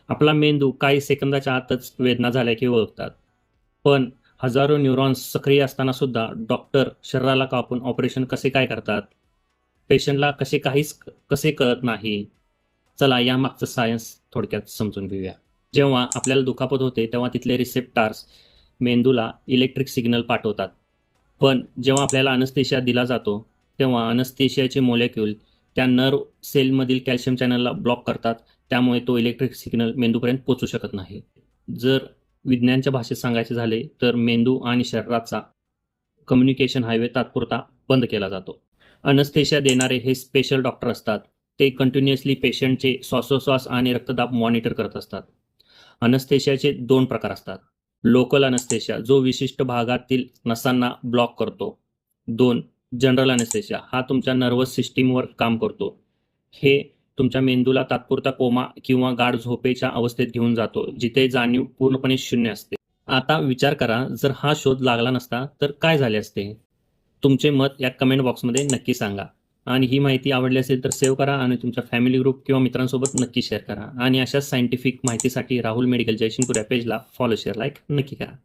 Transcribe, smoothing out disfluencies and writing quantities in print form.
आपला मेंदू काही सेकंदाच्या आतच वेदना झाल्या की ओळखतात. पण हजारो न्यूरॉन्स सक्रिय असताना सुद्धा डॉक्टर शरीराला कापून ऑपरेशन कसे काय करतात? पेशंटला कसे कळत नाही? चला यामागचं सायन्स थोडक्यात समजून घेऊया. जेव्हा आपल्याला दुखापत होते तेव्हा तिथले रिसेप्टर्स मेंदूला इलेक्ट्रिक सिग्नल पाठवतात. पण जेव्हा आपल्याला अनस्थेशिया दिला जातो तेव्हा अनस्थेशियाचे मोलेक्यूल त्या नर्व सेलमधील कॅल्शियम चॅनलला ब्लॉक करतात. त्यामुळे तो इलेक्ट्रिक सिग्नल मेंदूपर्यंत पोहोचू शकत नाही. जर विज्ञानच्या भाषेत सांगायचे झाले तर मेंदू आणि शरीराचा कम्युनिकेशन हायवे तात्पुरता बंद केला जातो. अनस्थेशिया देणारे हे स्पेशल डॉक्टर असतात. ते कंटिन्युअसली पेशंटचे श्वासोश्वास आणि रक्तदाब मॉनिटर करत असतात. अनस्थेशियाचे 2 प्रकार असतात. लोकल अनस्थेशिया जो विशिष्ट भागातील नसांना ब्लॉक करतो. 2. जनरल अनस्थेशिया हा तुमच्या नर्वस सिस्टीमवर काम करतो. हे तुमच्या मेंदूला तात्पुरता कोमा किंवा गाढ झोपेच्या अवस्थेत घेऊन जातो, जिथे जाणीव पूर्णपणे शून्य असते. आता विचार करा, जर हा शोध लागला नसता तर काय झाले असते? तुमचे मत या कमेंट बॉक्समध्ये नक्की सांगा. आणि ही माहिती आवडली असेल तर सेव्ह करा आणि तुमच्या फॅमिली ग्रुप किंवा मित्रांसोबत नक्की शेअर करा. आणि अशाच सायंटिफिक माहितीसाठी राहुल मेडिकल जयसिंगपूर या पेजला फॉलो, शेअर, लाईक नक्की करा.